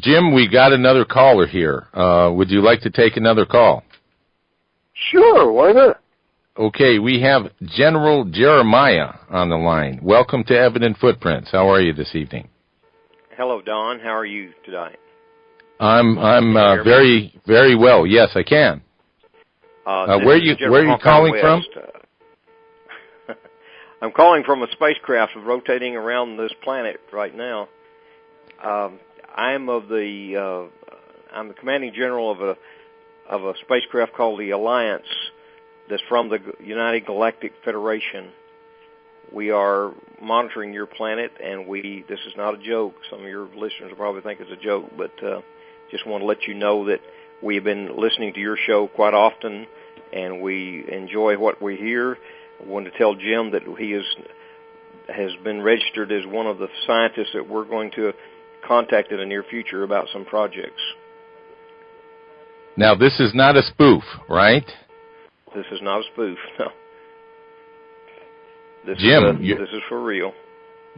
Jim, we got another caller here. Would you like to take another call? Sure, why not? Okay, we have General Jeremiah on the line. Welcome to Evident Footprints. How are you this evening? Hello, Don. How are you today? I'm very, very well. Yes, I can. Where are you calling from? I'm calling from a spacecraft rotating around this planet right now. I'm the commanding general of a spacecraft called the Alliance that's from the United Galactic Federation. We are monitoring your planet, and this is not a joke. Some of your listeners will probably think it's a joke, but just want to let you know that we have been listening to your show quite often, and we enjoy what we hear. I wanted to tell Jim that he has been registered as one of the scientists that we're going to contact in the near future about some projects. Now, this is not a spoof, right? This is not a spoof, no. This is for real.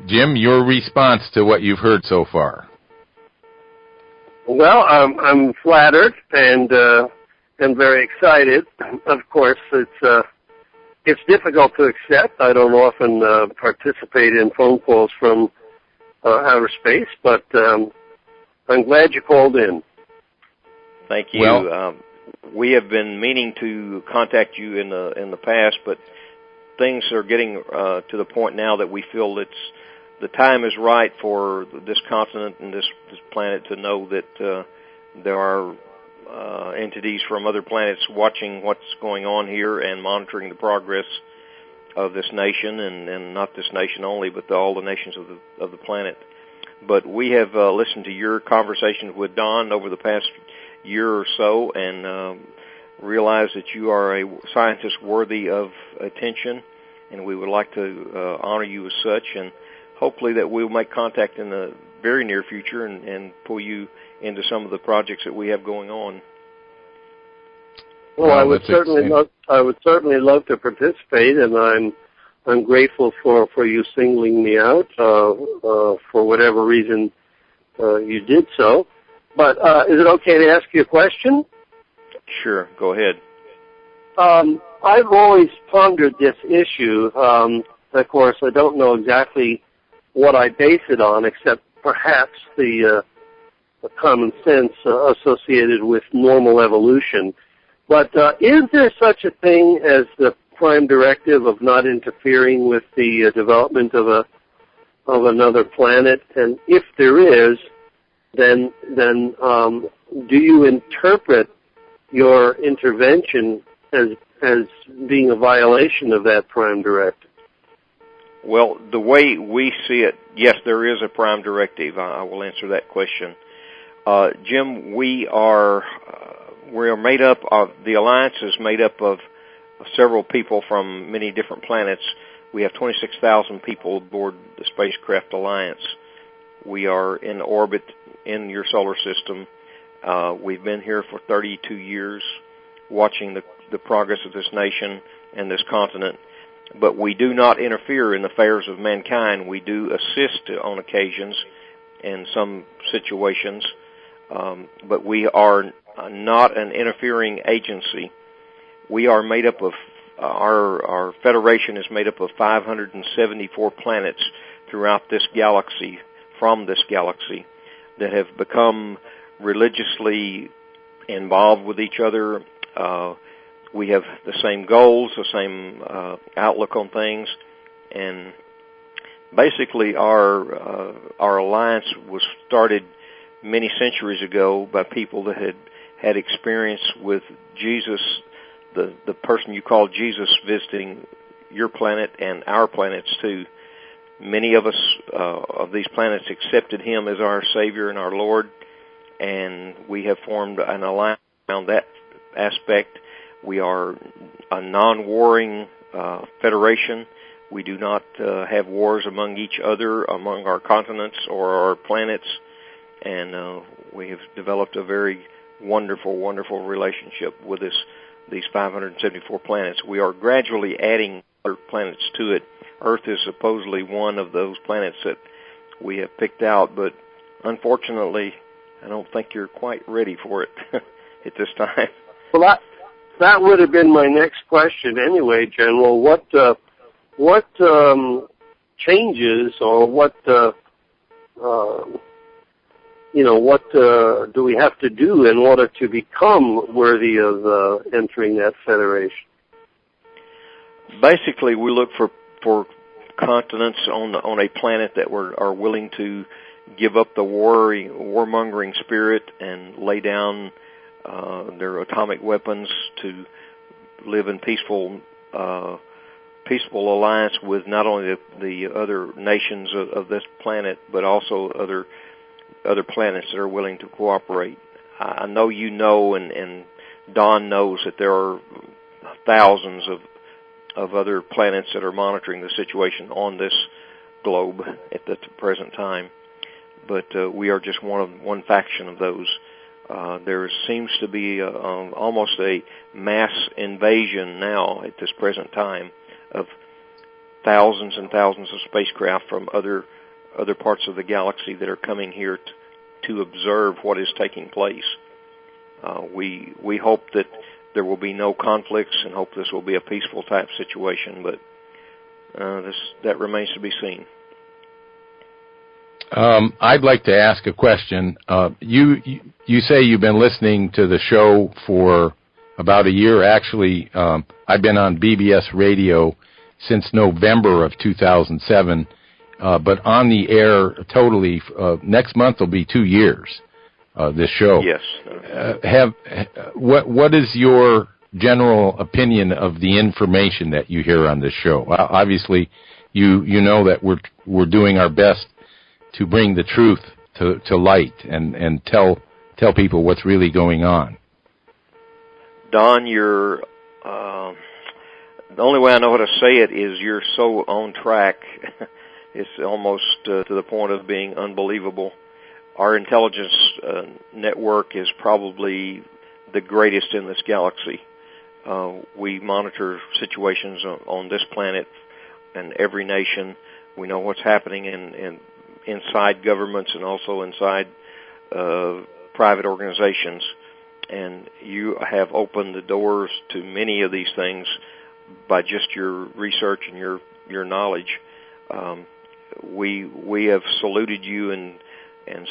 Jim, your response to what you've heard so far? Well, I'm flattered and very excited. Of course, it's difficult to accept. I don't often participate in phone calls from outer space, but I'm glad you called in. Thank you. Well, we have been meaning to contact you in the past, but things are getting to the point now that we feel the time is right for this continent and this planet to know that there are entities from other planets watching what's going on here and monitoring the progress of this nation, and not this nation only, but all the nations of the planet. But we have listened to your conversations with Don over the past year or so, and realize that you are a scientist worthy of attention, and we would like to honor you as such, and hopefully that we'll make contact in the very near future and pull you into some of the projects that we have going on. Well, I would certainly love to participate, and I'm grateful for you singling me out for whatever reason you did so. But is it okay to ask you a question? Sure, go ahead. I've always pondered this issue. Of course, I don't know exactly what I base it on, except perhaps the common sense associated with normal evolution. But is there such a thing as the prime directive of not interfering with the development of another planet? And if there is, then do you interpret your intervention as being a violation of that prime directive? Well, the way we see it, yes, there is a prime directive. I will answer that question. Jim, we are made up of, the Alliance is made up of several people from many different planets. We have 26,000 people aboard the Spacecraft Alliance. We are in orbit in your solar system. We've been here for 32 years watching the progress of this nation and this continent. But we do not interfere in the affairs of mankind. We do assist on occasions in some situations, but we are not an interfering agency. We are made up of, our Federation is made up of 574 planets throughout this galaxy, from this galaxy, that have become religiously involved with each other. We have the same goals, the same outlook on things, and basically our alliance was started many centuries ago by people that had experience with Jesus, the person you call Jesus, visiting your planet and our planets too. Many of us of these planets accepted him as our Savior and our Lord, and we have formed an alliance around that aspect. We are a non-warring federation. We do not have wars among each other, among our continents or our planets, and we have developed a very wonderful, wonderful relationship with these 574 planets. We are gradually adding other planets to it. Earth is supposedly one of those planets that we have picked out, but unfortunately, I don't think you're quite ready for it at this time. Well, that would have been my next question anyway, General. What changes or what do we have to do in order to become worthy of entering that federation? Basically, we look for continents on a planet that are willing to give up the warmongering spirit and lay down their atomic weapons to live in peaceful alliance with not only the other nations of this planet, but also other planets that are willing to cooperate. I know you know, and Don knows that there are thousands of other planets that are monitoring the situation on this globe at the present time, but we are just one faction of those. There seems to be almost a mass invasion now at this present time of thousands and thousands of spacecraft from other parts of the galaxy that are coming here to observe what is taking place. We hope that there will be no conflicts and hope this will be a peaceful type situation, but that remains to be seen. I'd like to ask a question. You say you've been listening to the show for about a year. Actually, I've been on BBS radio since November of 2007, but on the air totally. Next month will be 2 years. This show. Yes. What is your general opinion of the information that you hear on this show? Obviously, you know that we're doing our best to bring the truth to light and tell people what's really going on. Don, you're the only way I know how to say it is you're so on track. It's almost to the point of being unbelievable. Our intelligence network is probably the greatest in this galaxy. We monitor situations on this planet and every nation. We know what's happening inside governments and also inside private organizations. And you have opened the doors to many of these things by just your research and your knowledge. We have saluted you and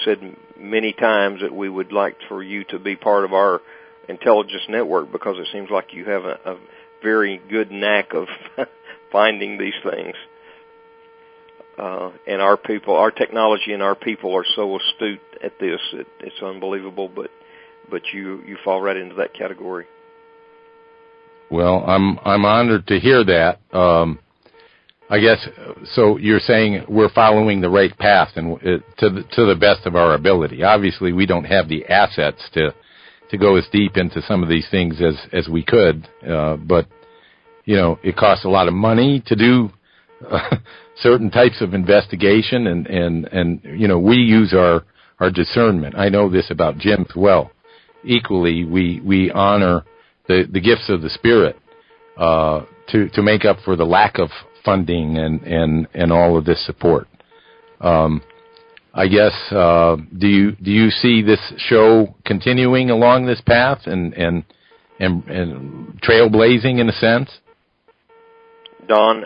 said many times that we would like for you to be part of our intelligence network because it seems like you have a very good knack of finding these things. And our people, our technology and our people are so astute at this, it's unbelievable, but you fall right into that category. Well, I'm honored to hear that. I guess, so you're saying we're following the right path and to the best of our ability. Obviously, we don't have the assets to go as deep into some of these things as we could, but, it costs a lot of money to do certain types of investigation, and we use our discernment. I know this about Jim as well. Equally, we honor the gifts of the Spirit to make up for the lack of funding and all of this support. I guess do you see this show continuing along this path and trailblazing in a sense? Don,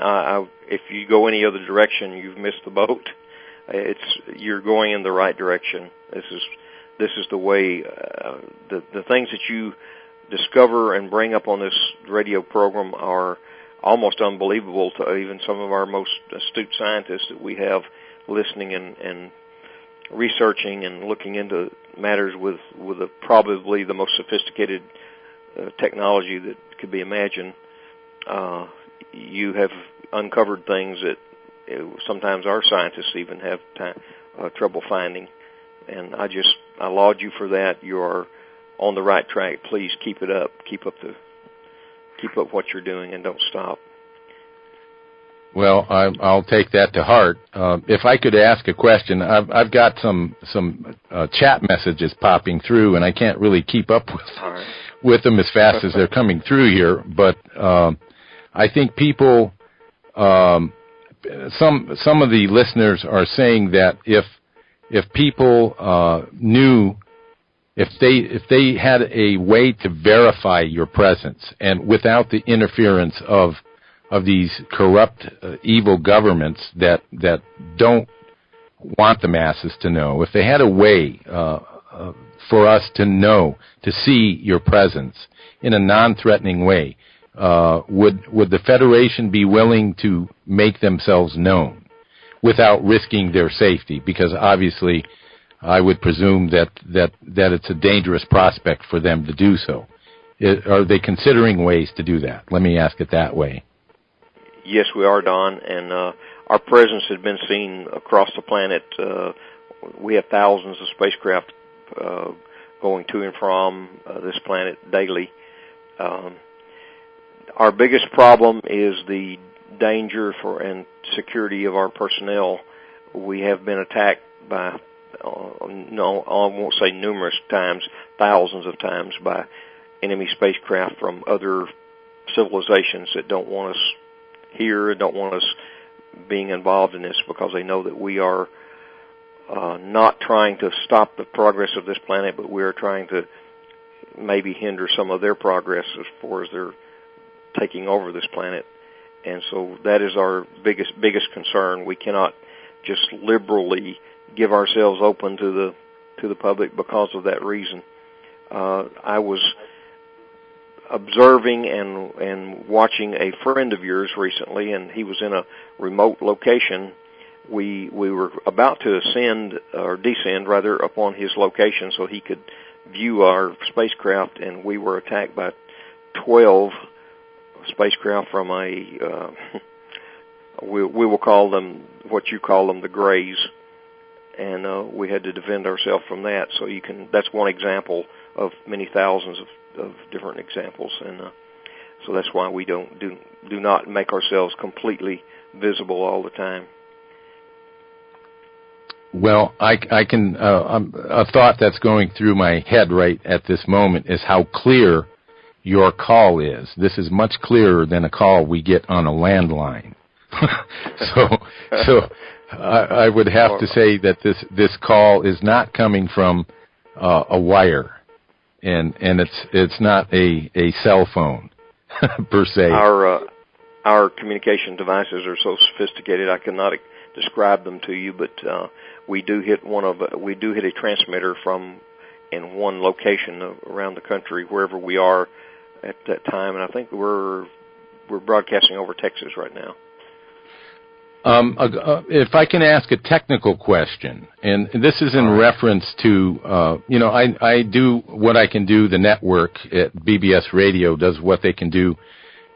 if you go any other direction, you've missed the boat. You're going in the right direction. This is the way. The things that you discover and bring up on this radio program are almost unbelievable to even some of our most astute scientists that we have listening and researching and looking into matters with probably the most sophisticated technology that could be imagined. You have uncovered things that sometimes our scientists even have trouble finding, and I laud you for that. You are on the right track. Please keep it up. Keep up what you're doing, and don't stop. Well, I'll take that to heart. If I could ask a question, I've got some chat messages popping through, and I can't really keep up with them as fast as they're coming through here. But I think people, some of the listeners are saying that if people knew if they had a way to verify your presence and without the interference of these corrupt, evil governments that don't want the masses to know, if they had a way for us to know, to see your presence in a non-threatening way, would the Federation be willing to make themselves known without risking their safety? Because obviously, I would presume that it's a dangerous prospect for them to do so. Are they considering ways to do that? Let me ask it that way. Yes, we are, Don, and our presence has been seen across the planet. We have thousands of spacecraft going to and from this planet daily. Our biggest problem is the danger for and security of our personnel. We have been attacked by, no, I won't say numerous times, thousands of times by enemy spacecraft from other civilizations that don't want us here, don't want us being involved in this, because they know that we are not trying to stop the progress of this planet, but we are trying to maybe hinder some of their progress as far as they're taking over this planet. And so that is our biggest concern. We cannot just liberally give ourselves open to the public because of that reason. I was observing and watching a friend of yours recently, and he was in a remote location. We were about to descend upon his location so he could view our spacecraft, and we were attacked by 12 spacecraft from a we will call them what you call them, the Greys, and we had to defend ourselves from that. So that's one example of many thousands of different examples, and so that's why we do not make ourselves completely visible all the time. Well, I can a thought that's going through my head right at this moment is how clear your call is. This is much clearer than a call we get on a landline. so I would have to say that this call is not coming from a wire, and it's not a cell phone per se. Our communication devices are so sophisticated I cannot describe them to you, but we do hit a transmitter from in one location around the country, wherever we are at that time, and I think we're broadcasting over Texas right now. If I can ask a technical question, and this is in reference to, I do what I can do. The network at BBS Radio does what they can do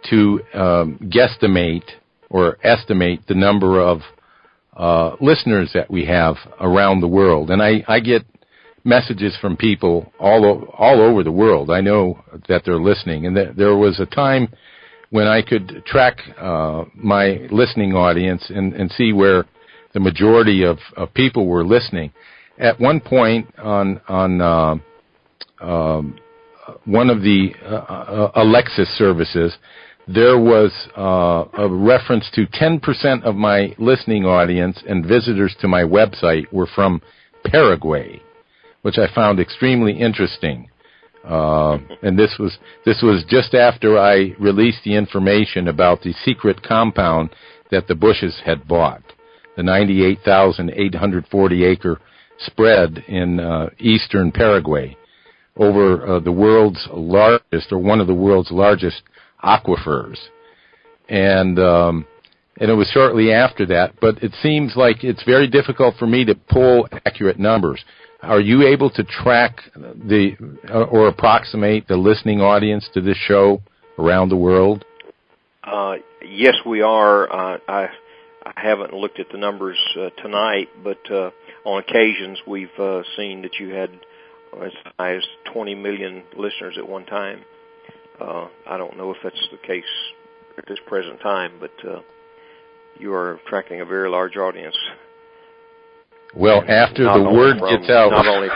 to guesstimate or estimate the number of listeners that we have around the world. And I get messages from people all over the world. I know that they're listening. And there was a time when I could track my listening audience and see where the majority of people were listening. At one point on one of the Alexis services, there was a reference to 10% of my listening audience and visitors to my website were from Paraguay, which I found extremely interesting. And this was just after I released the information about the secret compound that the Bushes had bought, the 98,840 acre spread in eastern Paraguay over the world's largest, or one of the world's largest aquifers. And it was shortly after that, but it seems like it's very difficult for me to pull accurate numbers. Are you able to track or approximate the listening audience to this show around the world? Yes, we are. I haven't looked at the numbers tonight, but on occasions we've seen that you had as high as 20 million listeners at one time. I don't know if that's the case at this present time, but you are attracting a very large audience. Well, after the word gets out, not only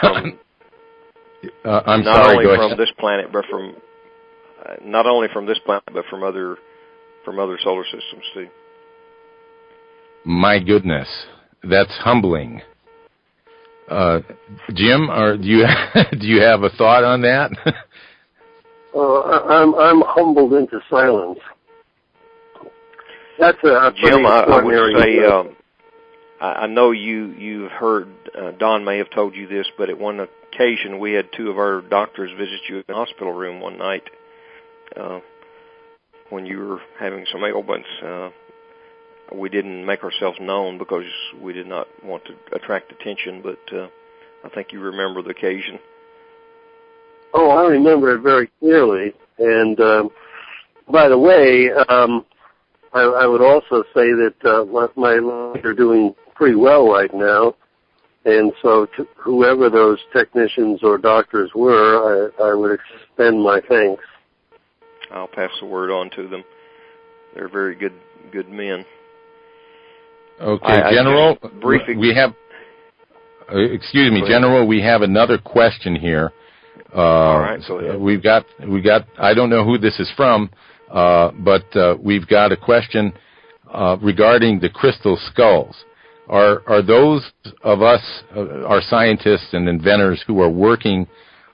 from this planet, but from other solar systems too. My goodness, that's humbling. Jim, or do you do you have a thought on that? I'm humbled into silence. That's a Jim, I would say, extraordinary. I know you've heard, Don may have told you this, but at one occasion we had two of our doctors visit you in the hospital room one night when you were having some ailments. We didn't make ourselves known because we did not want to attract attention, but I think you remember the occasion. Oh, I remember it very clearly. And by the way, I would also say that my lungs are doing pretty well right now. And so to whoever those technicians or doctors were, I would extend my thanks. I'll pass the word on to them. They're very good men. Okay, General, we have, excuse me, General, we have another question here. All right, go ahead. We've got, I don't know who this is from, but we've got a question regarding the crystal skulls. Are those of us, our scientists and inventors who are working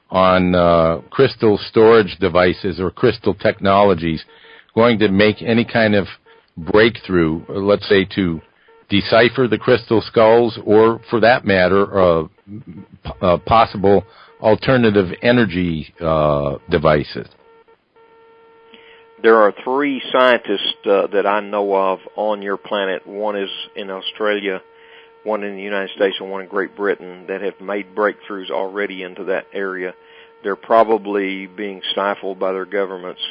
on crystal storage devices or crystal technologies going to make any kind of breakthrough, let's say, to decipher the crystal skulls, or for that matter, possible alternative energy devices? There are three scientists that I know of on your planet. One is in Australia, one in the United States, and one in Great Britain that have made breakthroughs already into that area. They're probably being stifled by their governments,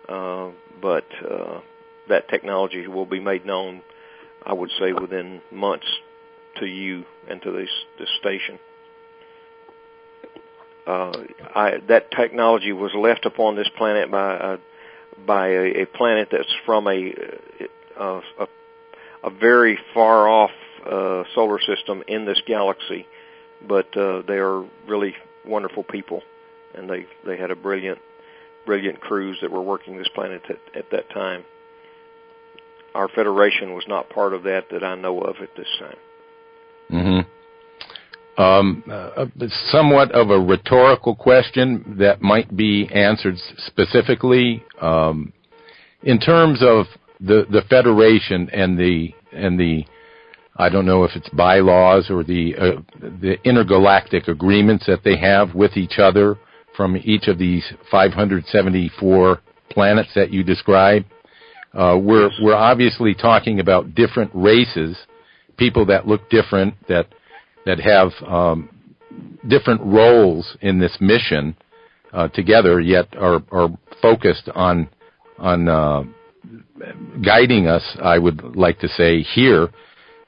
but that technology will be made known, I would say, within months to you and to this station. That technology was left upon this planet by a planet that's from a very far off solar system in this galaxy, but they are really wonderful people, and they had a brilliant crews that were working this planet at that time. Our Federation was not part of that I know of at this time. Mm-hmm. Somewhat of a rhetorical question that might be answered specifically. In terms of the Federation and the I don't know if it's bylaws or the intergalactic agreements that they have with each other from each of these 574 planets that you described. We're obviously talking about different races, people that look different, that have different roles in this mission together, yet are focused on guiding us, I would like to say, here.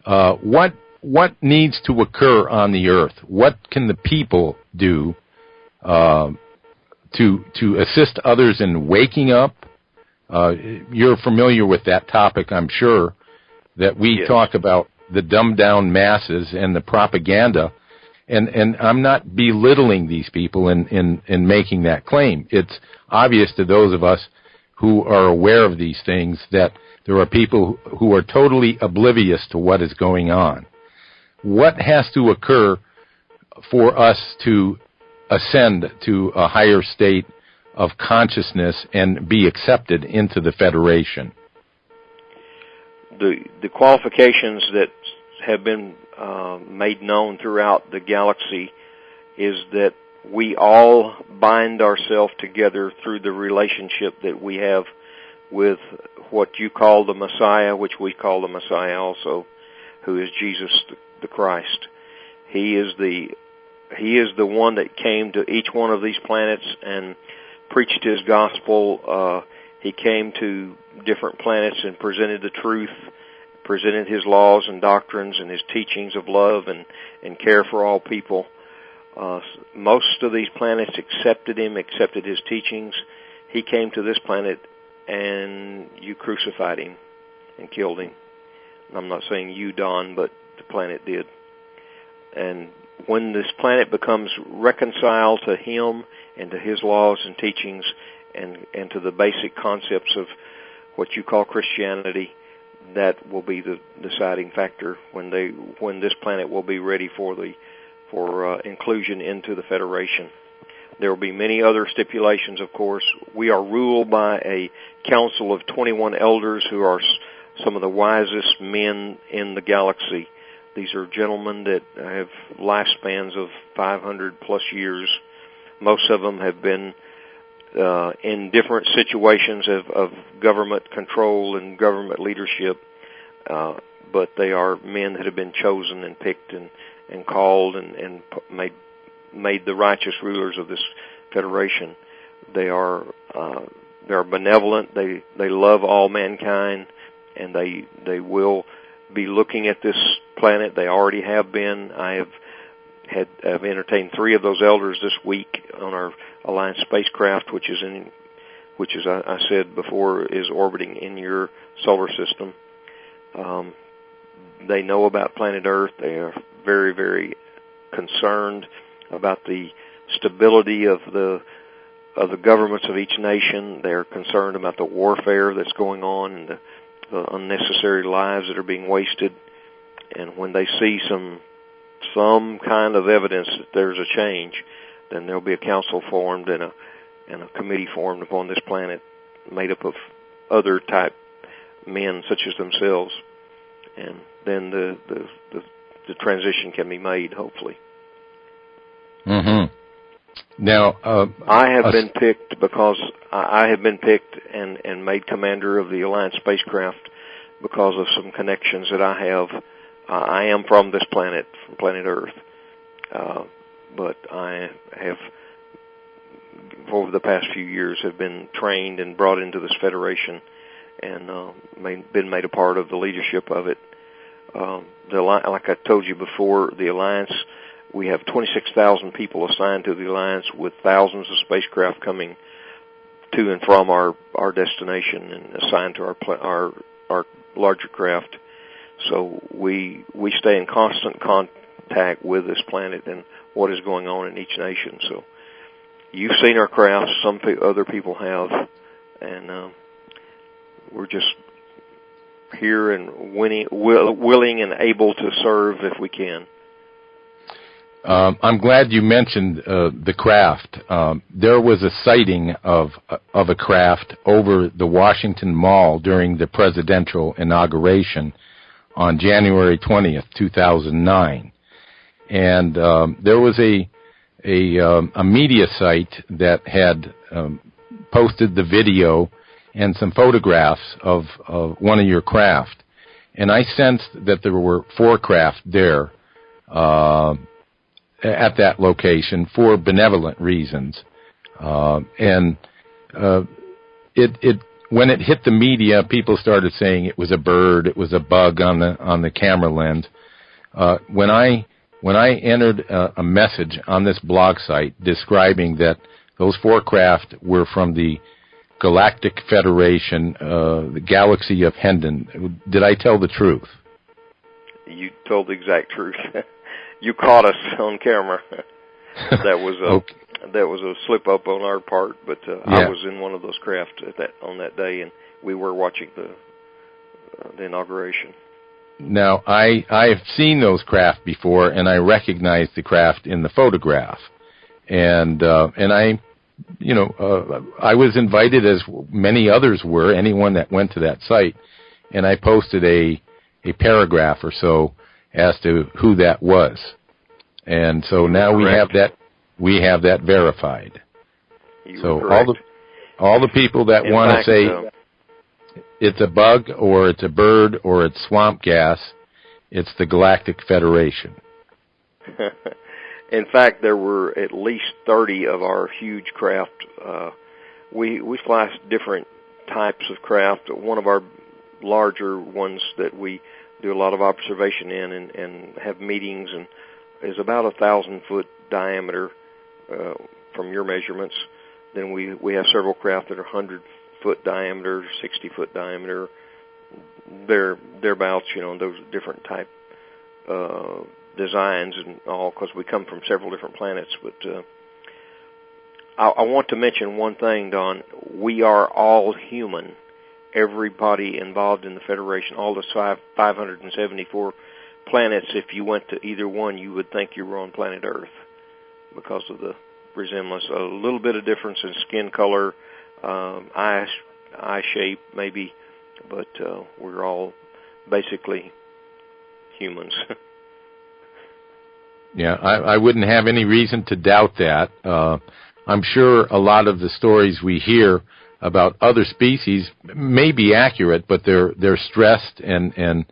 What needs to occur on the Earth? What can the people do to assist others in waking up? You're familiar with that topic, I'm sure, that we Yes. talk about the dumbed-down masses and the propaganda, and I'm not belittling these people in making that claim. It's obvious to those of us who are aware of these things that there are people who are totally oblivious to what is going on. What has to occur for us to ascend to a higher state of consciousness and be accepted into the Federation? The qualifications that have been made known throughout the galaxy is that we all bind ourselves together through the relationship that we have with what you call the Messiah, which we call the Messiah also, who is Jesus the Christ. He is the one that came to each one of these planets and preached his gospel. He came to different planets and presented the truth, presented his laws and doctrines and his teachings of love and care for all people. Most of these planets accepted him, accepted his teachings. He came to this planet and you crucified him and killed him. And I'm not saying you, Don, but the planet did. And when this planet becomes reconciled to him and to his laws and teachings and to the basic concepts of what you call Christianity, that will be the deciding factor when this planet will be ready for the inclusion into the Federation. There will be many other stipulations, of course. We are ruled by a council of 21 elders who are some of the wisest men in the galaxy. These are gentlemen that have lifespans of 500 plus years. Most of them have been in different situations of government control and government leadership, but they are men that have been chosen and picked and called and made the righteous rulers of this Federation. They are benevolent. They love all mankind, and they will be looking at this planet. They already have been. I've entertained 3 of those elders this week on our Alliance spacecraft, which is I said before, is orbiting in your solar system. They know about planet Earth. They are very, very concerned about the stability of the governments of each nation. They are concerned about the warfare that's going on and the unnecessary lives that are being wasted. And when they see some kind of evidence that there's a change, then there'll be a council formed and a committee formed upon this planet made up of other type men such as themselves. And then the transition can be made, hopefully. Mm-hmm. Now, I have been picked because I have been picked and made commander of the Alliance spacecraft because of some connections that I have. I am from this planet, from planet Earth, but I have, over the past few years, have been trained and brought into this Federation and been made a part of the leadership of it. Like I told you before, the Alliance, we have 26,000 people assigned to the Alliance with thousands of spacecraft coming to and from our destination and assigned to our larger craft. So we stay in constant contact with this planet and what is going on in each nation. So you've seen our crafts, some other people have, and we're just here and willing and able to serve if we can. I'm glad you mentioned the craft. There was a sighting of a craft over the Washington Mall during the presidential inauguration on January 20th, 2009. And there was a media site that had posted the video and some photographs of one of your craft. And I sensed that there were 4 craft there at that location for benevolent reasons. When it hit the media, people started saying it was a bird, it was a bug on the camera lens. When I entered a message on this blog site describing that those 4 craft were from the Galactic Federation, the galaxy of Hendon, did I tell the truth? You told the exact truth. You caught us on camera. That was a slip up on our part, but yeah. I was in one of those craft on that day, and we were watching the inauguration. Now, I've seen those craft before, and I recognized the craft in the photograph, and I was invited, as many others were, anyone that went to that site, and I posted a paragraph or so as to who that was, and so now we have that verified. So all the people that want to say it's a bug or it's a bird or it's swamp gas, it's the Galactic Federation. In fact, there were at least 30 of our huge craft. We fly different types of craft. One of our larger ones that we do a lot of observation in and have meetings and is about 1,000-foot diameter from your measurements. Then we have several craft that are 100-foot diameter, 60-foot diameter. Thereabouts, those different type designs and all, because we come from several different planets. But I want to mention one thing, Don. We are all human. Everybody involved in the Federation, all the 574 planets, if you went to either one, you would think you were on planet Earth because of the resemblance. A little bit of difference in skin color, eye shape maybe, but we're all basically humans. Yeah, I wouldn't have any reason to doubt that. I'm sure a lot of the stories we hear about other species may be accurate, but they're stressed and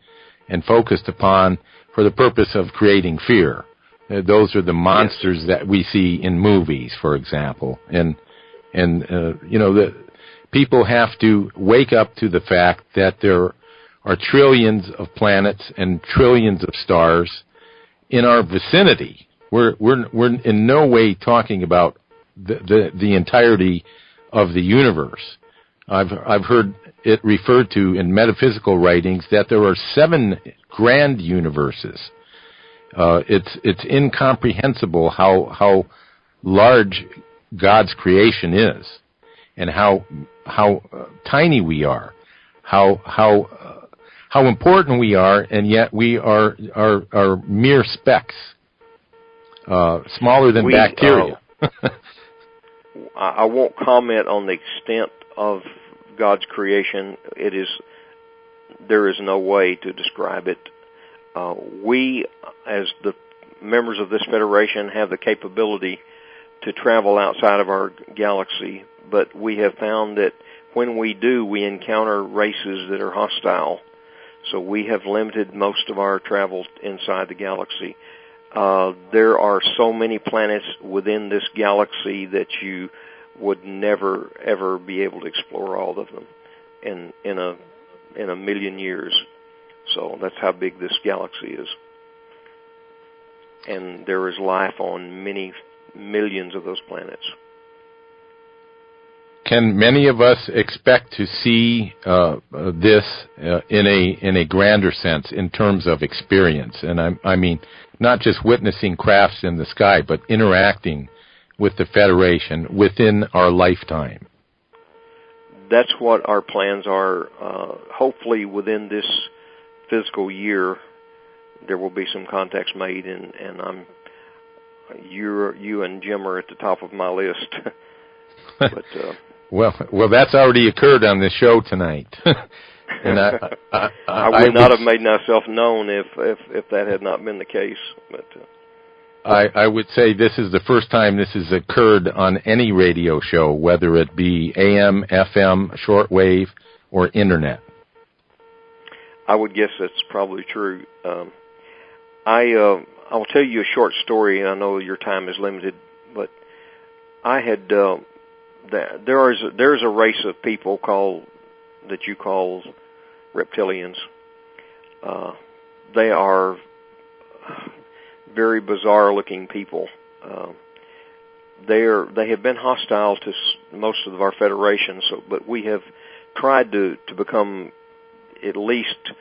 focused upon for the purpose of creating fear. Those are the monsters that we see in movies, for example. And the people have to wake up to the fact that there are trillions of planets and trillions of stars in our vicinity. We're in no way talking about the entirety of the universe. I've heard it referred to in metaphysical writings that there are 7 grand universes. It's incomprehensible how large God's creation is, and how tiny we are, how important we are, and yet we are mere specks, smaller than bacteria. I won't comment on the extent of God's creation. There is no way to describe it. We, as the members of this federation, have the capability to travel outside of our galaxy, but we have found that when we do, we encounter races that are hostile. So we have limited most of our travel inside the galaxy. There are so many planets within this galaxy that you would never, ever be able to explore all of them in a million years. So that's how big this galaxy is. And there is life on many millions of those planets. Can many of us expect to see this in a grander sense in terms of experience? And I mean, not just witnessing crafts in the sky, but interacting with the Federation within our lifetime. That's what our plans are. Hopefully within this physical year, there will be some contacts made, and you and Jim are at the top of my list. But well, that's already occurred on this show tonight. And I would not have made myself known if that had not been the case. But I would say this is the first time this has occurred on any radio show, whether it be AM, FM, shortwave, or Internet. I would guess that's probably true. I'll tell you a short story, and I know your time is limited, but I had there's a race of people that you call reptilians. They are very bizarre-looking people. They have been hostile to most of our federation, but we have tried to become at least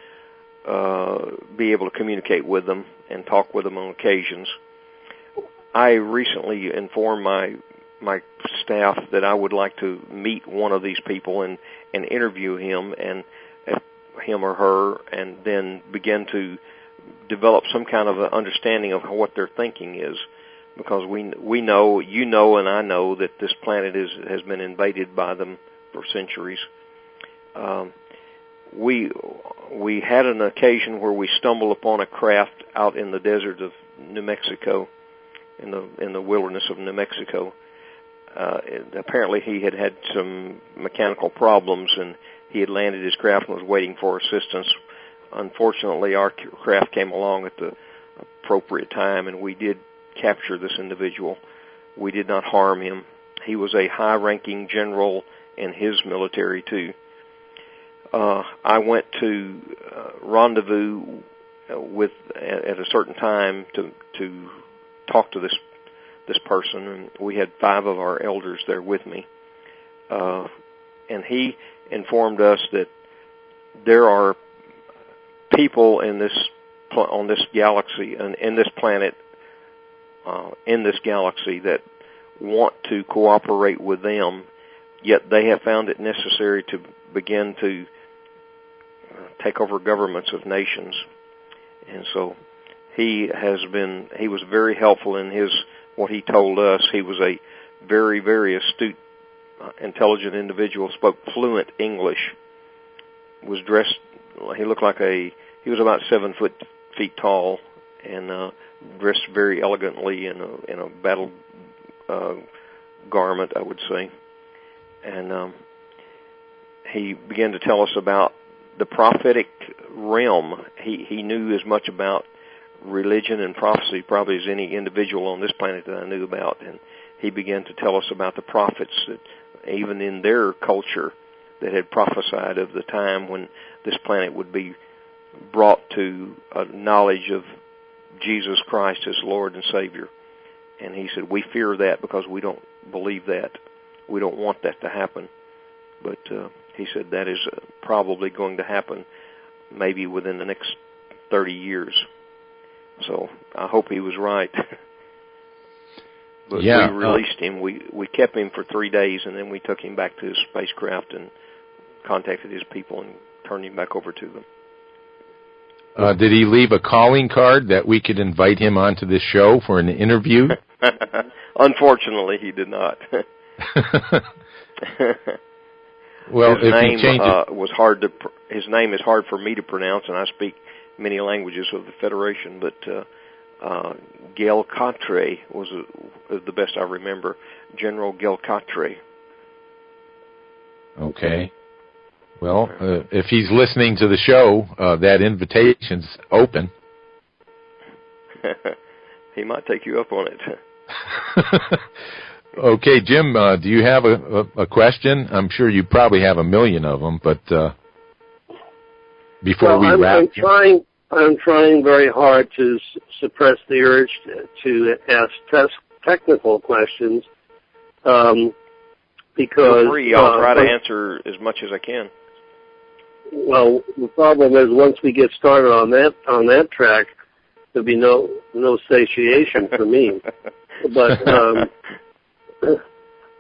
be able to communicate with them and talk with them on occasions. I recently informed my staff that I would like to meet one of these people and interview him or her, and then begin to develop some kind of an understanding of what their thinking is, because we know, you know, and I know that this planet has been invaded by them for centuries. We had an occasion where we stumbled upon a craft out in the desert of New Mexico, in the wilderness of New Mexico. Apparently he had some mechanical problems, and he had landed his craft and was waiting for assistance. Unfortunately, our craft came along at the appropriate time, and we did capture this individual. We did not harm him. He was a high-ranking general in his military, too. I went to rendezvous at a certain time to talk to this person, and we had 5 of our elders there with me. And he informed us that there are people on this galaxy and in this planet, in this galaxy, that want to cooperate with them, yet they have found it necessary to begin to take over governments of nations. And so he was very helpful in what he told us. He was a very, very astute, intelligent individual, spoke fluent English, was dressed, he looked like he was about 7 feet tall, and dressed very elegantly in a battle garment, I would say. And he began to tell us about the prophetic realm. He knew as much about religion and prophecy probably as any individual on this planet that I knew about. And he began to tell us about the prophets that even in their culture that had prophesied of the time when this planet would be brought to a knowledge of Jesus Christ as Lord and Savior. And he said, we fear that because we don't believe that. We don't want that to happen. But he said that is probably going to happen maybe within the next 30 years. So I hope he was right. But yeah, we released him. We kept him for 3 days, and then we took him back to his spacecraft and contacted his people and turned him back over to them. Did he leave a calling card that we could invite him onto this show for an interview? Unfortunately, he did not. Well, his if name he changed it, was hard to. His name is hard for me to pronounce, and I speak many languages of the Federation. But Galactic was the best I remember. General Galactic. Okay. Well, if he's listening to the show, that invitation's open. He might take you up on it. Okay, Jim, do you have a question? I'm sure you probably have a million of them, but before we wrap... I'm trying very hard to suppress the urge to ask technical questions because... Feel free. I'll try to answer as much as I can. Well, the problem is once we get started on that track, there'll be no satiation for me. But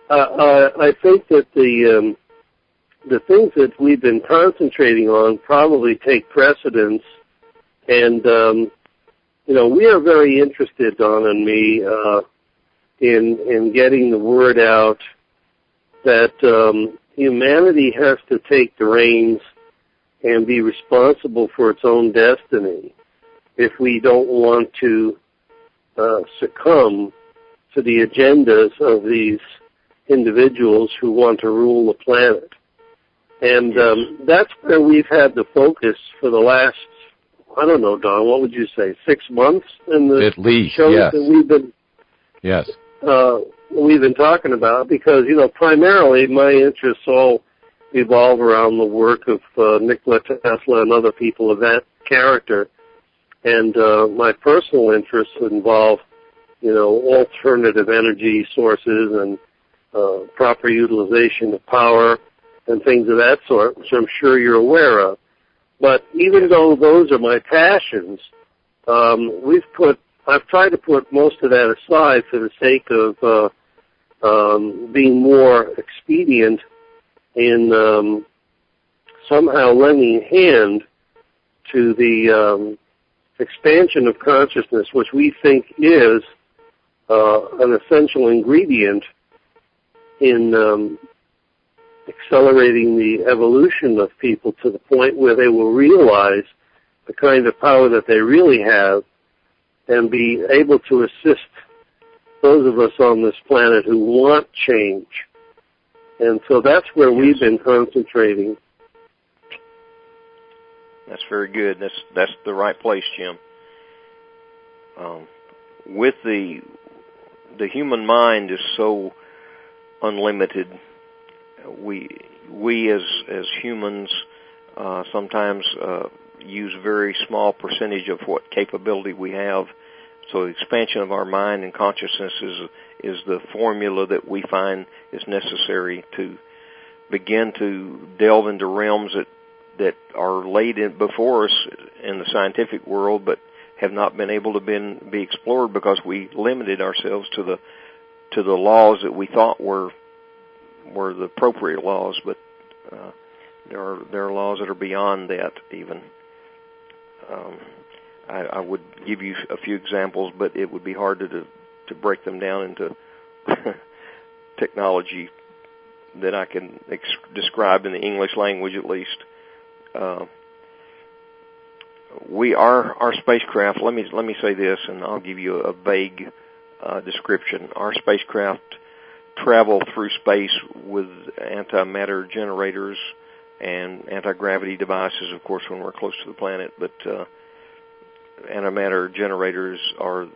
I think that the things that we've been concentrating on probably take precedence, and we are very interested, Don and me, in getting the word out that humanity has to take the reins and be responsible for its own destiny if we don't want to succumb to the agendas of these individuals who want to rule the planet. And that's where we've had the focus for the last, I don't know, Don, what would you say, 6 months in the at least, shows yes. that we've been we've been talking about, because primarily my interests all evolve around the work of Nikola Tesla and other people of that character, and my personal interests involve alternative energy sources and proper utilization of power and things of that sort, which I'm sure you're aware of. But even though those are my passions, I've tried to put most of that aside for the sake of being more expedient in somehow lending a hand to the expansion of consciousness, which we think is an essential ingredient in accelerating the evolution of people to the point where they will realize the kind of power that they really have and be able to assist those of us on this planet who want change. And so that's where we've been concentrating. That's very good. That's the right place, Jim. With the human mind is so unlimited. We as humans sometimes use a very small percentage of what capability we have. So the expansion of our mind and consciousness is the formula that we find is necessary to begin to delve into realms that are laid in before us in the scientific world, but have not been able to be explored because we limited ourselves to the laws that we thought were the appropriate laws, but there are laws that are beyond that even. I would give you a few examples, but it would be hard to break them down into technology that I can describe in the English language, at least. Our spacecraft. Let me say this, and I'll give you a vague description. Our spacecraft travel through space with antimatter generators and anti-gravity devices, of course, when we're close to the planet. But antimatter generators are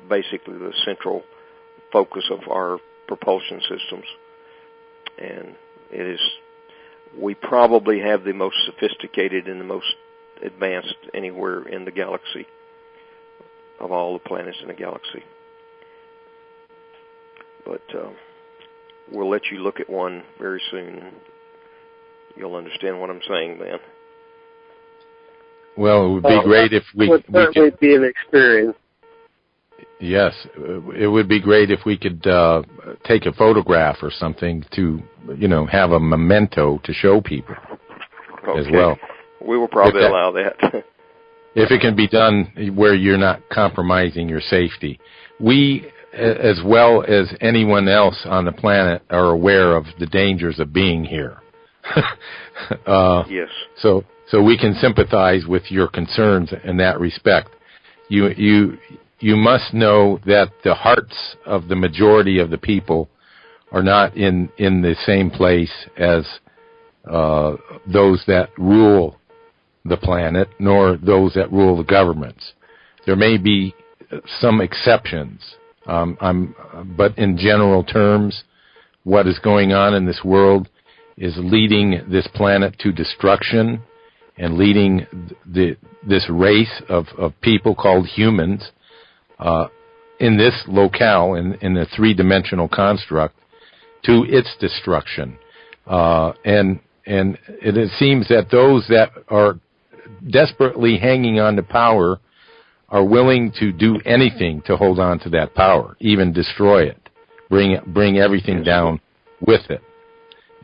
basically the central focus of our propulsion systems, and we probably have the most sophisticated and the most advanced anywhere in the galaxy of all the planets in the galaxy. But we'll let you look at one very soon. You'll understand what I'm saying then. Well, it would be great if we would certainly be an experience. Yes, it would be great if we could take a photograph or something to, have a memento to show people as well. We will probably allow that. If it can be done where you're not compromising your safety. We, as well as anyone else on the planet, are aware of the dangers of being here. Yes. So we can sympathize with your concerns in that respect. You must know that the hearts of the majority of the people are not in the same place as those that rule the planet, nor those that rule the governments. There may be some exceptions, but in general terms, what is going on in this world is leading this planet to destruction and leading this race of people called humans in this locale, in the three-dimensional construct, to its destruction. And it seems that those that are desperately hanging on to power are willing to do anything to hold on to that power, even destroy it, bring everything down with it.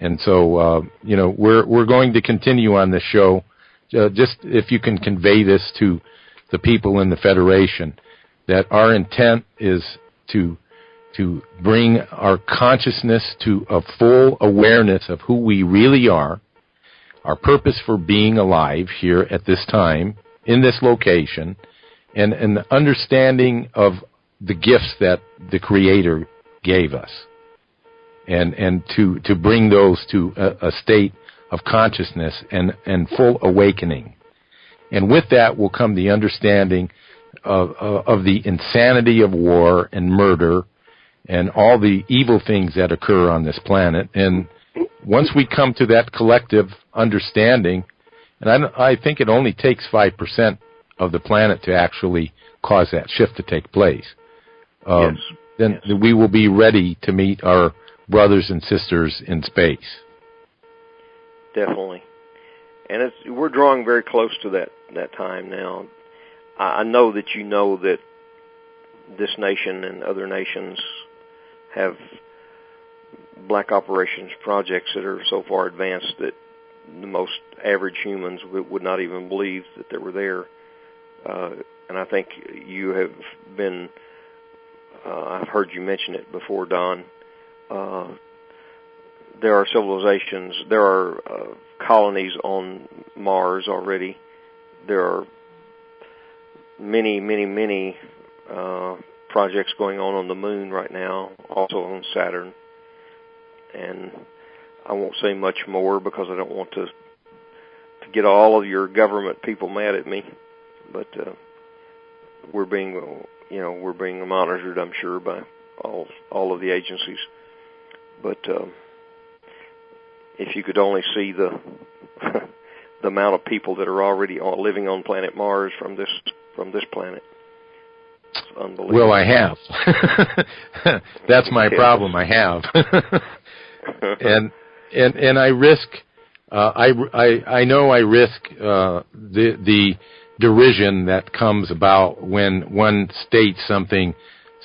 And so, we're going to continue on this show. Just if you can convey this to the people in the Federation, that our intent is to bring our consciousness to a full awareness of who we really are, our purpose for being alive here at this time, in this location, and the understanding of the gifts that the Creator gave us, and to bring those to a state of consciousness and full awakening. And with that will come the understanding of the insanity of war and murder and all the evil things that occur on this planet. And once we come to that collective understanding, and I think it only takes 5% of the planet to actually cause that shift to take place, then we will be ready to meet our brothers and sisters in space. Definitely. And we're drawing very close to that time now. I know that you know that this nation and other nations have black operations projects that are so far advanced that the most average humans would not even believe that they were there. And I think you have been, I've heard you mention it before, Don. There are civilizations, there are colonies on Mars already. There are many projects going on the moon right now, also on Saturn. And I won't say much more because I don't want to get all of your government people mad at me. But we're being monitored, I'm sure, by all of the agencies. But if you could only see the the amount of people that are already living on planet Mars from this planet, it's unbelievable. Well, I have. That's my problem. I have, and I risk. I know I risk the derision that comes about when one states something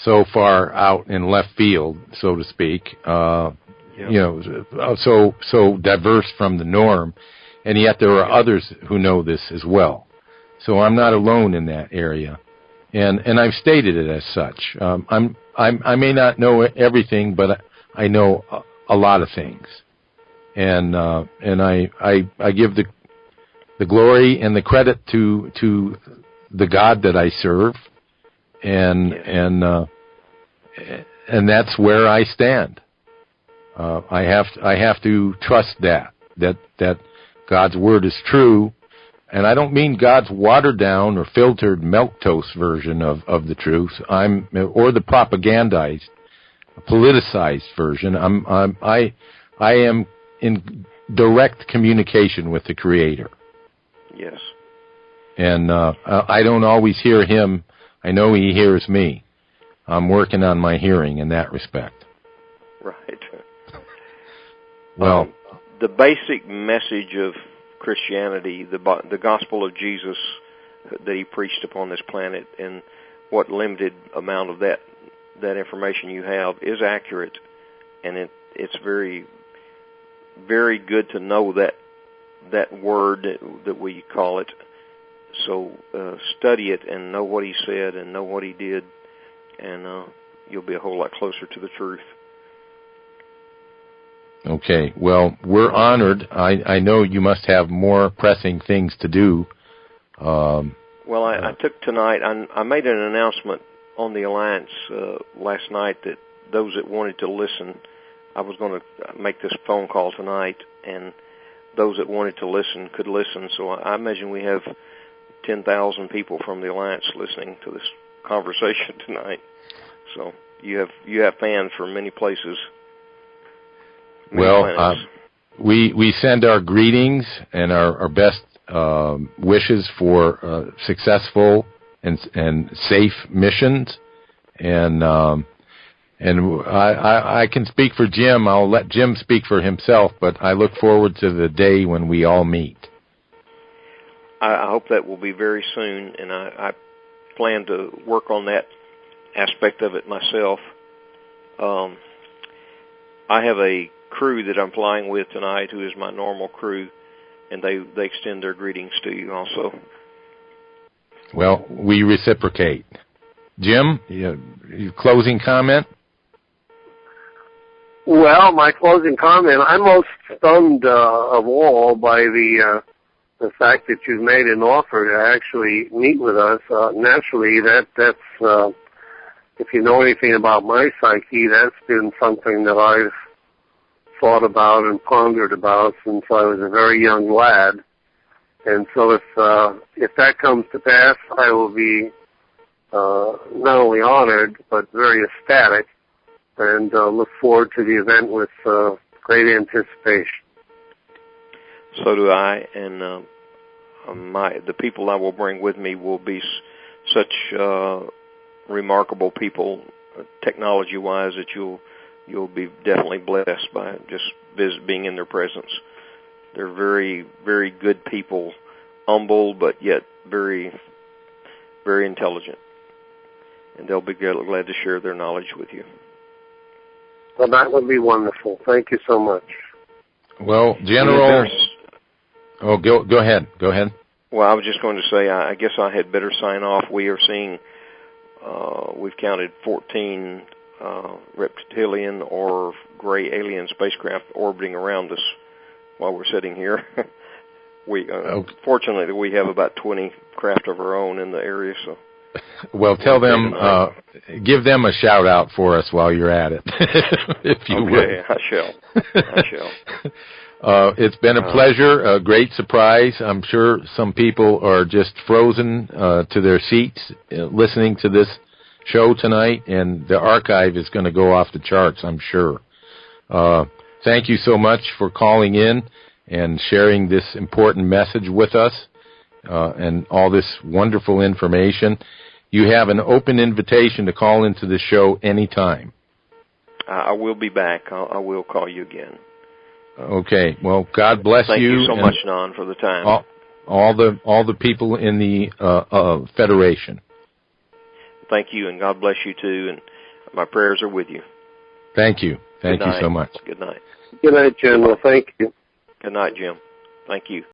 so far out in left field, so to speak. So diverse from the norm, and yet there are others who know this as well. So I'm not alone in that area, and I've stated it as such. I may not know everything, but I know a lot of things, and I give the glory and the credit to the God that I serve, and that's where I stand. I have to trust that God's word is true, and I don't mean God's watered down or filtered milquetoast version of the truth. Or the propagandized, politicized version. I am in direct communication with the Creator. Yes. And I don't always hear Him. I know He hears me. I'm working on my hearing in that respect. Right. Well, the basic message of Christianity, the gospel of Jesus that He preached upon this planet, and what limited amount of that information you have is accurate, and it's very, very good to know that word that we call it. So study it and know what He said and know what He did, and you'll be a whole lot closer to the truth. Okay. Well, we're honored. I know you must have more pressing things to do. Well, I took tonight. I made an announcement on the Alliance last night that those that wanted to listen, I was going to make this phone call tonight, and those that wanted to listen could listen. So I imagine we have 10,000 people from the Alliance listening to this conversation tonight. So you have fans from many places. Well, we send our greetings and our best wishes for successful and safe missions, and I can speak for Jim. I'll let Jim speak for himself, but I look forward to the day when we all meet. I hope that will be very soon, and I plan to work on that aspect of it myself. I have a crew that I'm flying with tonight who is my normal crew, and they extend their greetings to you also. Well, we reciprocate. Jim, your closing comment? Well, my closing comment, I'm most stunned of all by the fact that you've made an offer to actually meet with us. Naturally, that's if you know anything about my psyche, that's been something that I've thought about and pondered about since I was a very young lad. And so if that comes to pass, I will be not only honored, but very ecstatic, and look forward to the event with great anticipation. So do I, and the people I will bring with me will be such remarkable people, technology-wise, that you'll be definitely blessed by just being in their presence. They're very, very good people, humble, but yet very, very intelligent. And they'll be glad to share their knowledge with you. Well, that would be wonderful. Thank you so much. Well, General... Oh, go ahead. Go ahead. Well, I was just going to say, I guess I had better sign off. We are seeing, we've counted 14 reptilian or gray alien spacecraft orbiting around us while we're sitting here. Fortunately, we have about 20 craft of our own in the area. So, well, tell them, give them a shout out for us while you're at it, if you will. Okay, I shall. It's been a pleasure, a great surprise. I'm sure some people are just frozen to their seats listening to this show tonight, and the archive is going to go off the charts, I'm sure. Thank you so much for calling in and sharing this important message with us and all this wonderful information. You have an open invitation to call into the show anytime. I will be back. I will call you again. Okay. Well, God bless you. Thank you so much, Don, for the time. All the people in the Federation. Thank you, and God bless you too. And my prayers are with you. Thank you. Thank you so much. Good night. Good night, General. Thank you. Good night, Jim. Thank you.